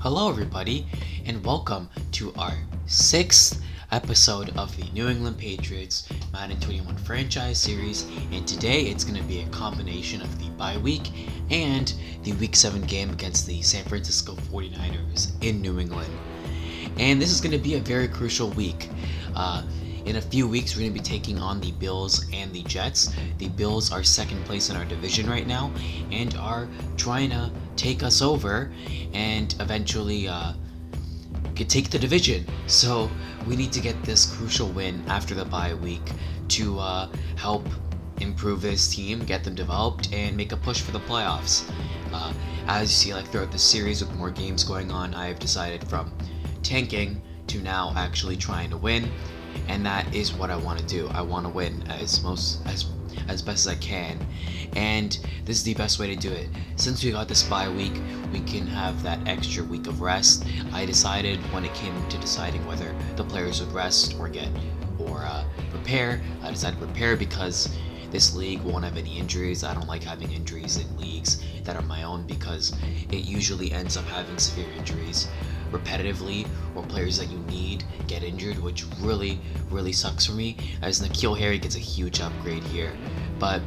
Hello, everybody, and welcome to our 6th episode of the New England Patriots Madden 21 franchise series. And today it's going to be a combination of the bye week and the Week 7 game against the San Francisco 49ers in New England. And this is going to be a very crucial week. In a few weeks, we're going to be taking on the Bills and the Jets. The Bills are second place in our division right now and are trying to take us over and eventually could take the division. So we need to get this crucial win after the bye week to help improve this team, get them developed, and make a push for the playoffs. As you see, like throughout the series with more games going on, I've decided from tanking to now actually trying to win. And that is what I want to do. I want to win as best as I can, and this is the best way to do it. Since we got this bye week, we can have that extra week of rest. I decided when it came to deciding whether the players would rest or prepare, I decided to prepare because this league won't have any injuries. I don't like having injuries in leagues that are my own because it usually ends up having severe injuries repetitively, or players that you need get injured, which really sucks for me, as N'Keal Harry gets a huge upgrade here. But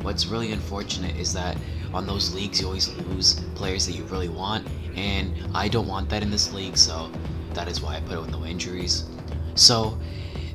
what's really unfortunate is that on those leagues you always lose players that you really want, and I don't want that in this league, so that is why I put it with no injuries. So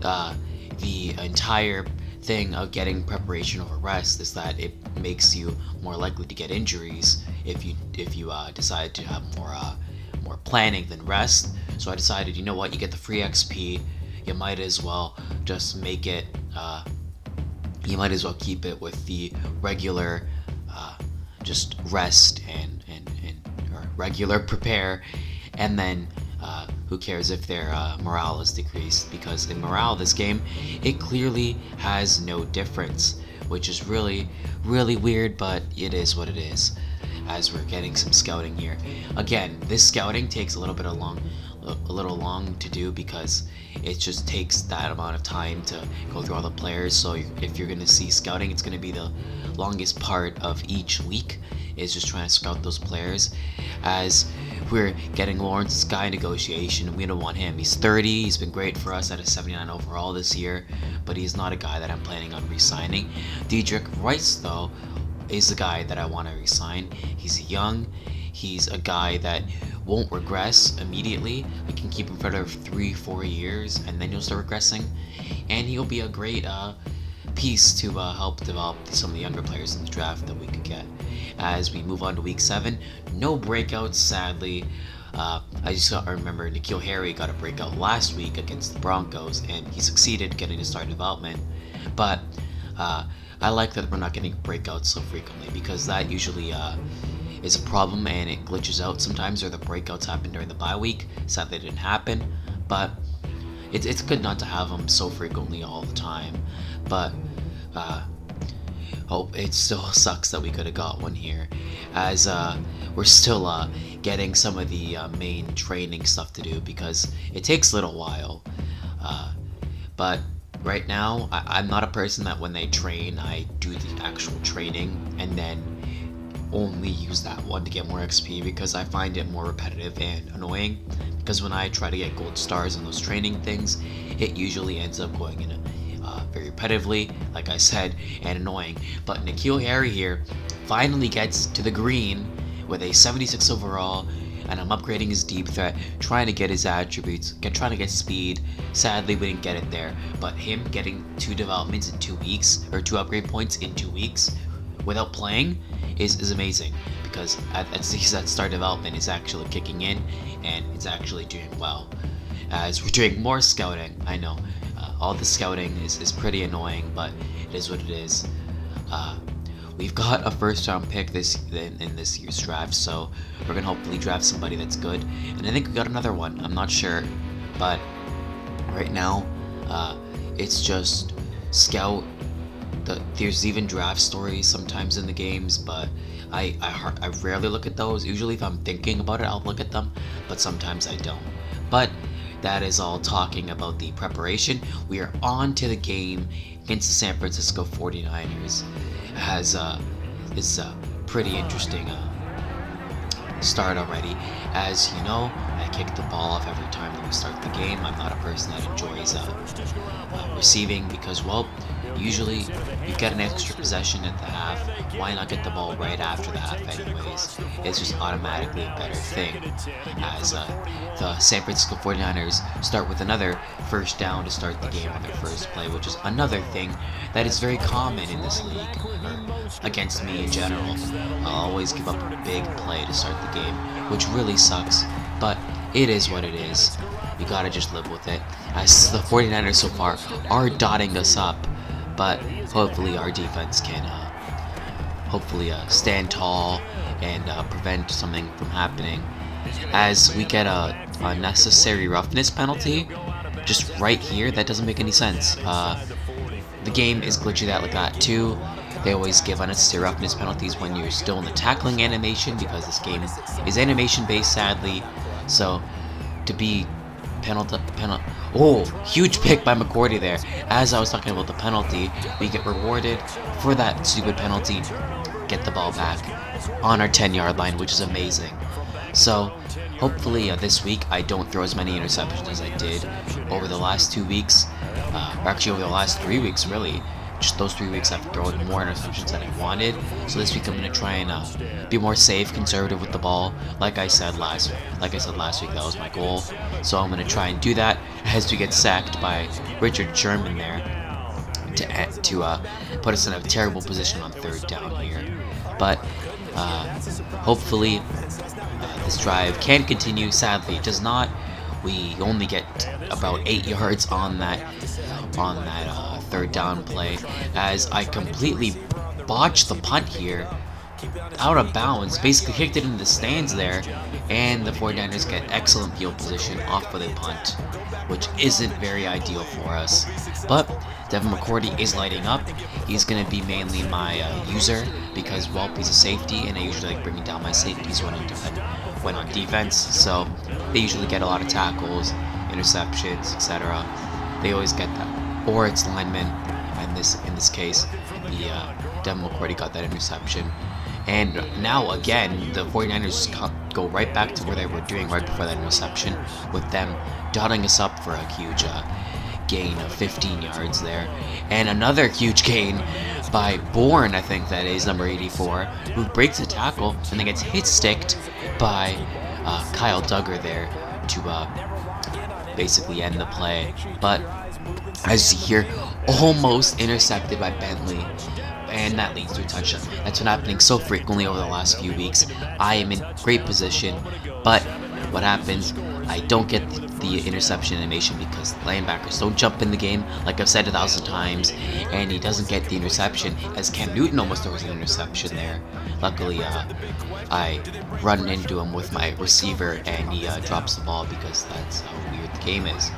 the entire thing of getting preparation over rest is that it makes you more likely to get injuries if you decide to have more planning than rest. So I decided, you know what, you get the free XP, you might as well just make it, you might as well keep it with the regular, just rest and or regular prepare, and then who cares if their morale is decreased, because in morale this game, it clearly has no difference, which is really weird, but it is what it is. As we're getting some scouting here. Again, this scouting takes a little long to do because it just takes that amount of time to go through all the players. So if you're going to see scouting, it's going to be the longest part of each week, is just trying to scout those players. As we're getting Lawrence's guy negotiation, we don't want him. He's 30, he's been great for us at a 79 overall this year, but he's not a guy that I'm planning on re-signing. Dedrick Rice, though, is the guy that I want to resign. He's young, he's a guy that won't regress immediately. We can keep him for another 3-4 years and then he'll start regressing, and he'll be a great piece to help develop some of the younger players in the draft that we could get. As we move on to week 7, no breakouts, sadly. I remember N'Keal Harry got a breakout last week against the Broncos and he succeeded getting to start development, but I like that we're not getting breakouts so frequently, because that usually is a problem and it glitches out sometimes, or the breakouts happen during the bye week. Sadly, it didn't happen, but it's good not to have them so frequently all the time. But it still sucks that we could have got one here, as we're still getting some of the main training stuff to do, because it takes a little while. But right now, I'm not a person that when they train, I do the actual training and then only use that one to get more XP, because I find it more repetitive and annoying. Because when I try to get gold stars on those training things, it usually ends up going in very repetitively, like I said, and annoying. But N'Keal Harry here finally gets to the green with a 76 overall, and I'm upgrading his deep threat, trying to get his attributes, trying to get speed. Sadly, we didn't get it there, but him getting 2 developments in 2 weeks, or 2 upgrade points in 2 weeks, without playing, is amazing, because at least that start development is actually kicking in, and it's actually doing well. As we're doing more scouting, I know, all the scouting is pretty annoying, but it is what it is. We've got a first round pick in this year's draft, so we're gonna hopefully draft somebody that's good. And I think we got another one, I'm not sure, but right now it's just scout. There's even draft stories sometimes in the games, but I rarely look at those. Usually if I'm thinking about it, I'll look at them, but sometimes I don't. But that is all talking about the preparation. We are on to the game against the San Francisco 49ers. Has this pretty interesting start already. As you know, I kick the ball off every time that we start the game. I'm not a person that enjoys receiving because, well, usually you get an extra possession at the half. Why not get the ball right after the half anyways? It's just automatically a better thing. As the San Francisco 49ers start with another first down to start the game on their first play, which is another thing that is very common in this league, or against me in general. I'll always give up a big play to start the game, which really sucks, but it is what it is. You gotta just live with it. As the 49ers so far are dotting us up, but hopefully our defense can stand tall and prevent something from happening. As we get a unnecessary roughness penalty, just right here, that doesn't make any sense. The game is glitchy like that too. They always give unnecessary roughness penalties when you're still in the tackling animation because this game is animation based, sadly. So to be oh, huge pick by McCourty there. As I was talking about the penalty, we get rewarded for that stupid penalty. Get the ball back on our 10-yard line, which is amazing. So hopefully this week I don't throw as many interceptions as I did over the last 2 weeks. Or actually over the last 3 weeks, really. Just those 3 weeks I've thrown more interceptions than I wanted. So this week I'm gonna try and be more safe, conservative with the ball. Like I said last week, that was my goal. So I'm gonna try and do that as we get sacked by Richard Sherman there to put us in a terrible position on third down here. But hopefully this drive can continue. Sadly, it does not. We only get about 8 yards on that third down play, as I completely botched the punt here, out of bounds, basically kicked it into the stands there, and the 49ers get excellent field position off of the punt, which isn't very ideal for us. But Devin McCourty is lighting up. He's going to be mainly my user because, well, he's a safety, and I usually like bringing down my safeties when on defense, so they usually get a lot of tackles, interceptions, etc. They always get that, or it's linemen. And in this case, the Devin McCourty got that interception. And now again, the 49ers go right back to where they were doing right before that interception, with them dotting us up for a huge gain of 15 yards there. And another huge gain by Bourne, I think that is, number 84, who breaks a tackle and then gets hit-sticked by Kyle Duggar there to basically end the play. But as you see here, almost intercepted by Bentley, and that leads to a touchdown. That's been happening so frequently over the last few weeks. I am in great position, but what happens, I don't get the interception animation because the linebackers don't jump in the game, like I've said 1,000 times, and he doesn't get the interception, as Cam Newton almost throws an interception there. Luckily, I run into him with my receiver, and he drops the ball because that's how weird the game is.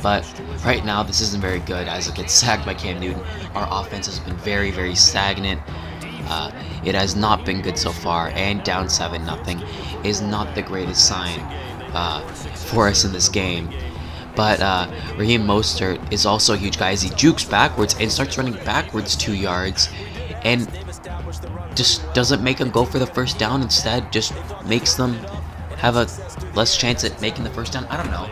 But right now, this isn't very good as it gets sacked by Cam Newton. Our offense has been very, very stagnant. It has not been good so far, and down 7-0 is not the greatest sign for us in this game. But Raheem Mostert is also a huge guy as he jukes backwards and starts running backwards 2 yards, and just doesn't make them go for the first down. Instead, just makes them have a less chance at making the first down. I don't know.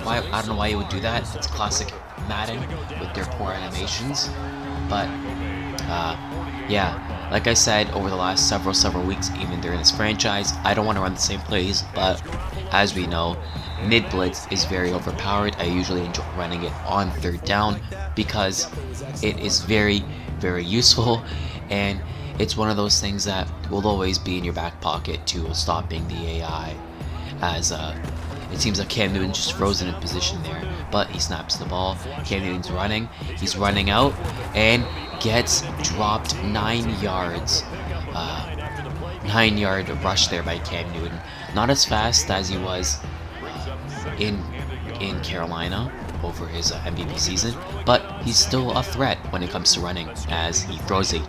I don't know why you would do that. It's classic Madden with their poor animations. But yeah, like I said, over the last several weeks, even during this franchise, I don't want to run the same plays, but as we know, mid blitz is very overpowered. I usually enjoy running it on third down because it is very, very useful, and it's one of those things that will always be in your back pocket to stopping the AI, as it seems like Cam Newton just frozen in position there, but he snaps the ball. Cam Newton's running. He's running out and gets dropped 9 yards. 9-yard rush there by Cam Newton. Not as fast as he was in Carolina over his MVP season, but he's still a threat when it comes to running, as he throws a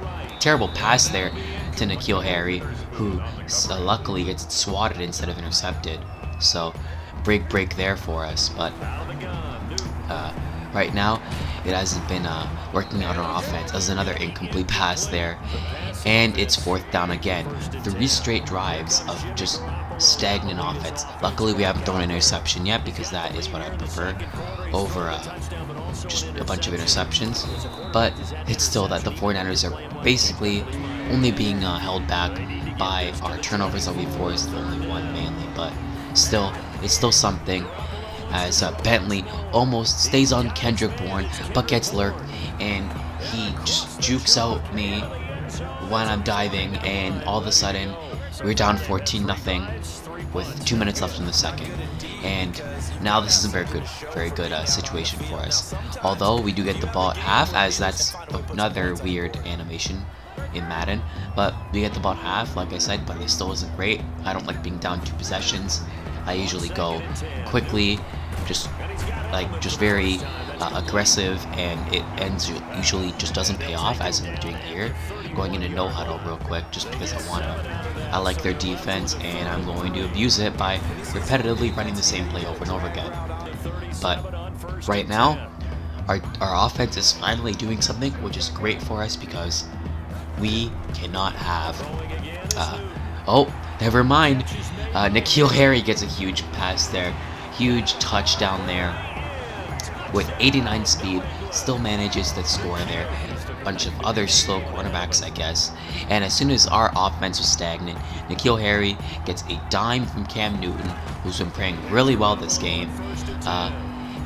terrible pass there to N'Keal Harry, who luckily gets swatted instead of intercepted. So break there for us, but right now it hasn't been working out on offense, as another incomplete pass there, and it's fourth down again. 3 straight drives of just stagnant offense. Luckily, we haven't thrown an interception yet because that is what I prefer over just a bunch of interceptions. But it's still that the 49ers are basically only being held back by our turnovers that we forced, only one mainly. But still, it's still something. As Bentley almost stays on Kendrick Bourne, but gets lurked, and he just jukes out me when I'm diving, and all of a sudden we're down 14-0 with 2 minutes left in the second. And now this is a very good situation for us. Although we do get the ball at half, as that's another weird animation in Madden. But we get the ball at half, like I said, but it still isn't great. I don't like being down 2 possessions. I usually go quickly, just very aggressive, and it usually just doesn't pay off, as I'm doing here, going into no huddle real quick just because I like their defense, and I'm going to abuse it by repetitively running the same play over and over again. But right now, our offense is finally doing something, which is great for us because we cannot have oh, never mind. N'Keal Harry gets a huge pass there. Huge touchdown there. With 89 speed, still manages to score there. A bunch of other slow cornerbacks, I guess. And as soon as our offense was stagnant, N'Keal Harry gets a dime from Cam Newton, who's been playing really well this game.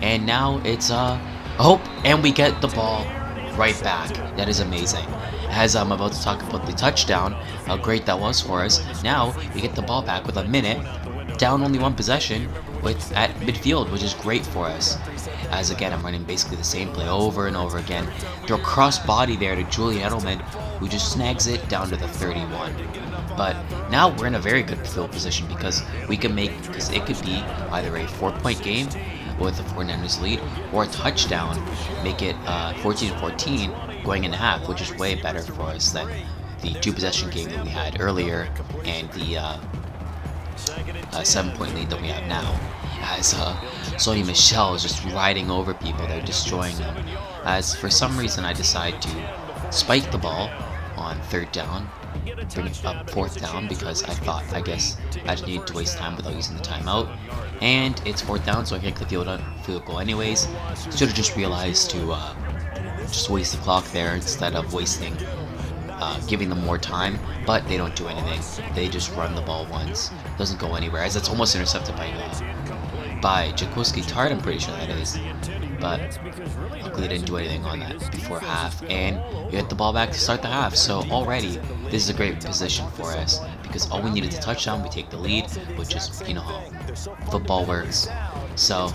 And now it's oh, and we get the ball right back. That is amazing. As I'm about to talk about the touchdown, how great that was for us. Now we get the ball back with a minute, down only 1 possession at midfield, which is great for us. As again, I'm running basically the same play over and over again. Throw cross body there to Julian Edelman, who just snags it down to the 31. But now we're in a very good field position because it could be either a 4-point game with the 49ers lead, or a touchdown, make it 14-14 going into half, which is way better for us than the 2-possession game that we had earlier and the 7-point lead that we have now. As Sonny Michel is just riding over people, they're destroying them. As for some reason I decide to spike the ball on 3rd down, bring it up 4th down, because I guess I just needed to waste time without using the timeout. And it's 4th down, so I kick the field goal anyways. Should have just realized to just waste the clock there instead of giving them more time, but they don't do anything. They just run the ball once. Doesn't go anywhere, as it's almost intercepted by Jaquiski Tart, I'm pretty sure that is. But luckily they didn't do anything on that before half, and we get the ball back to start the half. So already this is a great position for us because all we need is a touchdown, we take the lead, which is, you know, how football works. So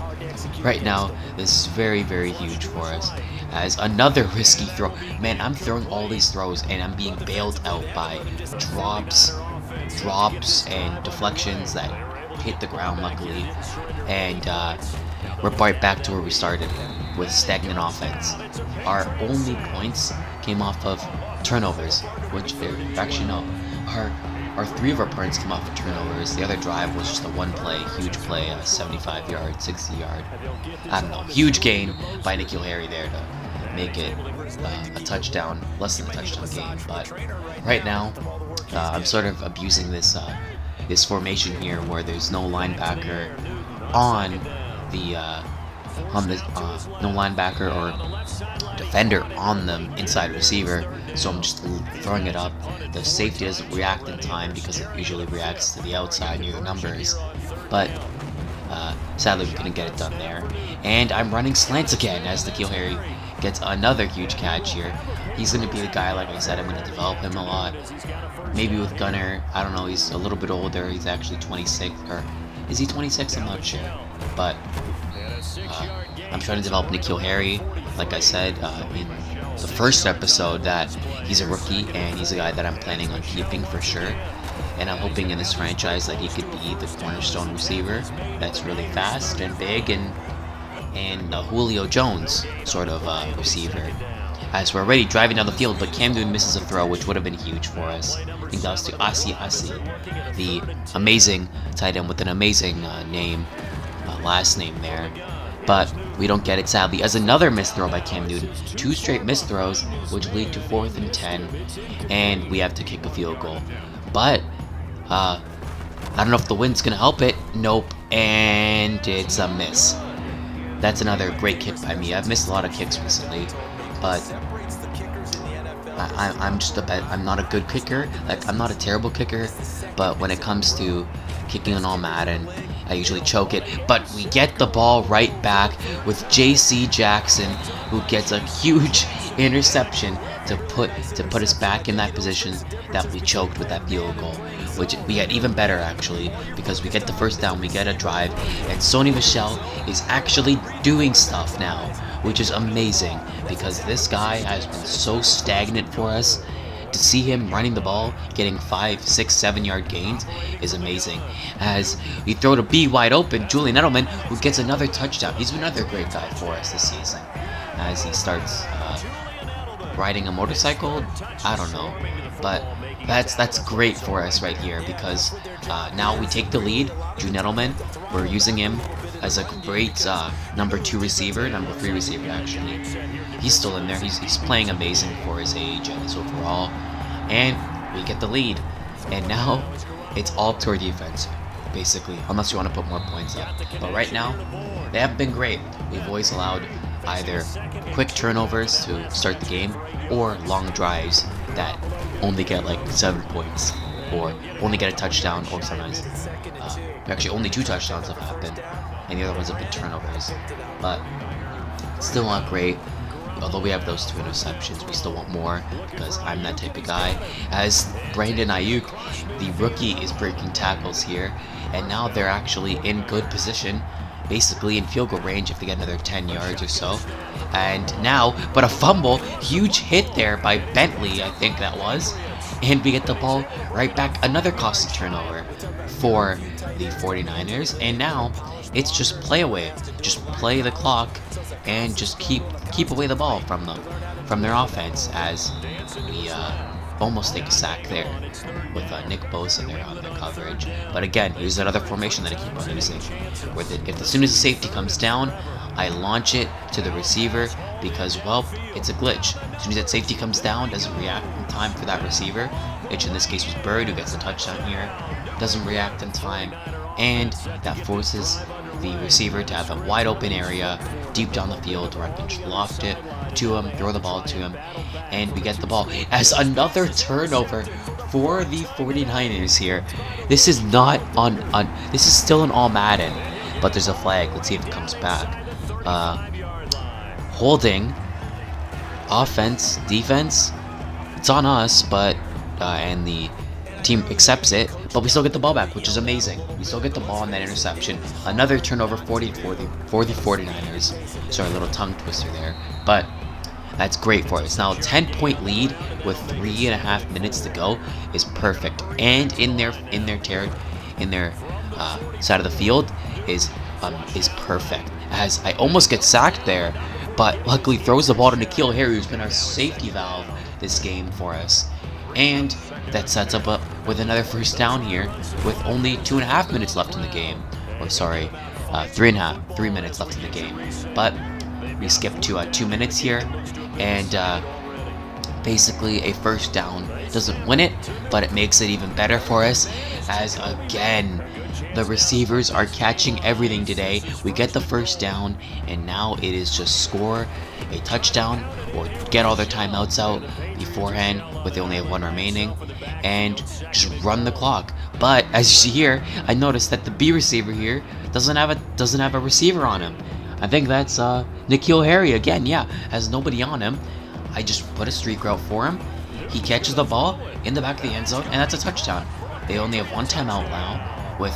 right now this is very, very huge for us. As another risky throw. Man, I'm throwing all these throws and I'm being bailed out by drops and deflections that hit the ground, luckily. And we're right back to where we started with stagnant offense. Our only points came off of turnovers, which actually no, our 3 of our points came off of turnovers. The other drive was just a huge play, a 75-yard, 60-yard, I don't know, huge gain by N'Keal Harry there to make it a touchdown, less than a touchdown game. But right now, I'm sort of abusing this formation here where there's no linebacker no linebacker or defender on the inside receiver, so I'm just throwing it up. The safety doesn't react in time because it usually reacts to the outside near the numbers, but sadly we couldn't get it done there. And I'm running slants again as N'Keal Harry gets another huge catch here. He's going to be the guy, like I said, I'm going to develop him a lot. Maybe with Gunner, I don't know, he's a little bit older, he's actually 26, or is he 26? I'm not sure. But I'm trying to develop N'Keal Harry, like I said in the first episode, that he's a rookie and he's a guy that I'm planning on keeping for sure. And I'm hoping in this franchise that he could be the cornerstone receiver that's really fast and big and Julio Jones sort of receiver. As we're already driving down the field, but Cam Newton misses a throw, which would have been huge for us. I think that was to Asi, the amazing tight end with an amazing last name there. But we don't get it, sadly, as another missed throw by Cam Newton. 2 straight missed throws, which lead to 4th and 10, and we have to kick a field goal. But I don't know if the wind's gonna help it. Nope, and it's a miss. That's another great kick by me. I've missed a lot of kicks recently, but I'm not a good kicker. Like, I'm not a terrible kicker, but when it comes to kicking on all Madden, I usually choke it. But we get the ball right back with J.C. Jackson, who gets a huge interception to put us back in that position that we choked with that field goal, which we get even better actually, because we get the first down, we get a drive, and Sony Michel is actually doing stuff now, which is amazing, because this guy has been so stagnant for us. To see him running the ball, getting 5, 6, 7 yard gains is amazing. As we throw to B wide open, Julian Edelman, who gets another touchdown. He's been another great guy for us this season. As he starts riding a motorcycle, I don't know, but that's great for us right here, because now we take the lead. Julian Edelman, we're using him as a great number 2 receiver, number 3 receiver actually. He's still in there. He's playing amazing for his age and his overall. And we get the lead. And now it's all to our defense, basically, unless you want to put more points up. But right now, they haven't been great. We've always allowed either quick turnovers to start the game or long drives that only get like 7 points or only get a touchdown, or sometimes actually only 2 touchdowns have happened and the other ones have been turnovers. But still not great. Although we have those 2 interceptions, we still want more, because I'm that type of guy. As Brandon Ayuk, the rookie, is breaking tackles here, and now they're actually in good position, basically in field goal range if they get another 10 yards or so. And now, but a fumble, huge hit there by Bentley, I think that was, and we get the ball right back, another costly turnover for the 49ers, and now it's just play away, just play the clock, and just keep away the ball from them, from their offense, as we almost take a sack there with Nick Bosa there on their coverage. But again, here's another formation that I keep on using, where as soon as the safety comes down, I launch it to the receiver, because, well, it's a glitch. As soon as that safety comes down, doesn't react in time for that receiver, which in this case was Bird, who gets the touchdown here, doesn't react in time, and that forces the receiver to have a wide open area deep down the field where I can just loft it to him, throw the ball to him, and we get the ball. As another turnover for the 49ers here. This is not this is still an all Madden, but there's a flag. Let's see if it comes back. Holding, offense, defense, it's on us, but and the team accepts it, but we still get the ball back, which is amazing. We still get the ball on that interception. Another turnover, 40 for the 49ers. Sorry, a little tongue twister there, but that's great for us. Now, a 10-point lead with 3.5 minutes to go is perfect, and in their side of the field is perfect. As I almost get sacked there, but luckily throws the ball to N'Keal Harry, who's been our safety valve this game for us. And that sets up with another first down here with only 2.5 minutes left in the game. Or sorry, 3 minutes left in the game. But we skip to 2 minutes here, and basically a first down doesn't win it, but it makes it even better for us, as again the receivers are catching everything today. We get the first down, and now it is just score a touchdown or get all their timeouts out beforehand, but they only have 1 remaining, and just run the clock. But as you see here, I noticed that the B receiver here doesn't have a receiver on him. I think that's N'Keal Harry again. Yeah, has nobody on him. I just put a streak route for him. He catches the ball in the back of the end zone, and that's a touchdown. They only have 1 timeout now, with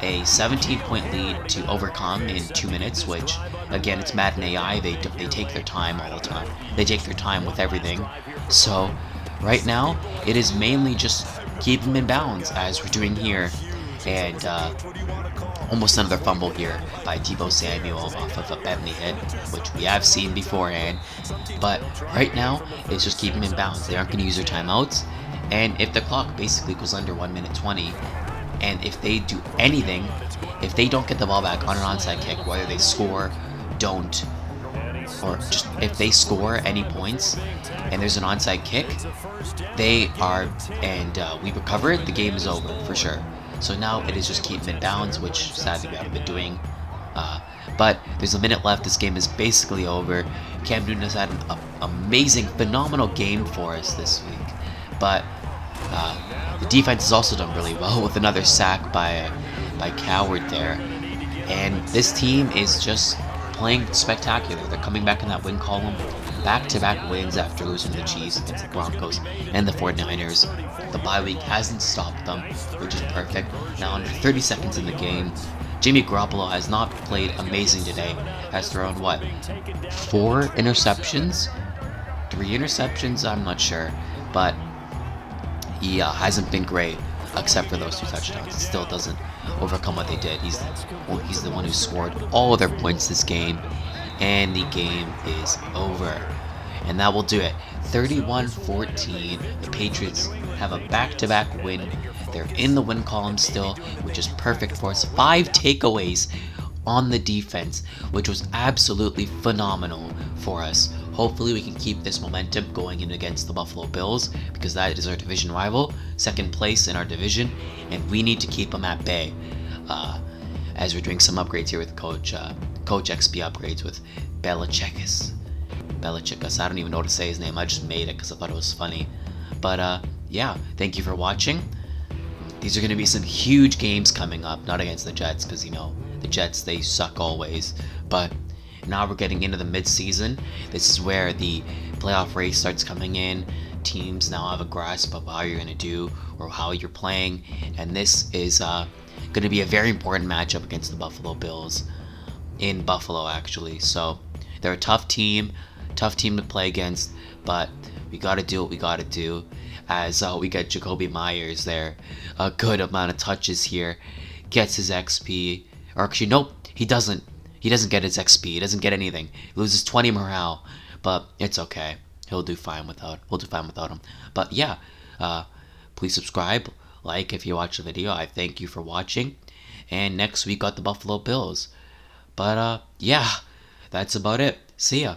a 17-point lead to overcome in 2 minutes, which, again, it's Madden AI. They take their time all the time. They take their time with everything. So right now, it is mainly just keep them in bounds, as we're doing here. And almost another fumble here by Deebo Samuel off of a Bentley hit, which we have seen beforehand. But right now, it's just keep them in bounds. They aren't going to use their timeouts. And if the clock basically goes under 1 minute 20, and if they do anything, if they don't get the ball back on an onside kick, whether they score, don't, or just if they score any points and there's an onside kick, they are, and we recover it, the game is over for sure. So now it is just keeping it balanced, which sadly we haven't been doing. But there's a minute left. This game is basically over. Cam Newton has had an amazing, phenomenal game for us this week. But the defense has also done really well with another sack by Coward there. And this team is just playing spectacular. They're coming back in that win column. Back-to-back wins after losing the Chiefs against the Broncos and the 49ers. The bye week hasn't stopped them, which is perfect. Now under 30 seconds in the game, Jimmy Garoppolo has not played amazing today. Has thrown, what, 4 interceptions? 3 interceptions? I'm not sure. But he hasn't been great, except for those 2 touchdowns. It still doesn't overcome what they did. He's the one who scored all of their points this game. And the game is over. And that will do it. 31-14. The Patriots have a back-to-back win. They're in the win column still, which is perfect for us. 5 takeaways on the defense, which was absolutely phenomenal for us. Hopefully we can keep this momentum going in against the Buffalo Bills, because that is our division rival, second place in our division, and we need to keep them at bay. As we're doing some upgrades here with Coach XP upgrades with Belichickis. I don't even know how to say his name. I just made it because I thought it was funny. But yeah, thank you for watching. These are going to be some huge games coming up. Not against the Jets, because, you know, the Jets, they suck always. But now we're getting into the mid-season. This is where the playoff race starts coming in. Teams now have a grasp of how you're going to do or how you're playing. And this is going to be a very important matchup against the Buffalo Bills. In Buffalo, actually. So they're a tough team to play against, but we got to do what we got to do. As we get Jacoby Myers there, a good amount of touches here, gets his XP, or actually nope, he doesn't get his XP, he doesn't get anything, he loses 20 morale, but it's okay, we'll do fine without him. But yeah, please subscribe, like if you watch the video. I thank you for watching, and next week got the Buffalo Bills. But yeah, that's about it. See ya.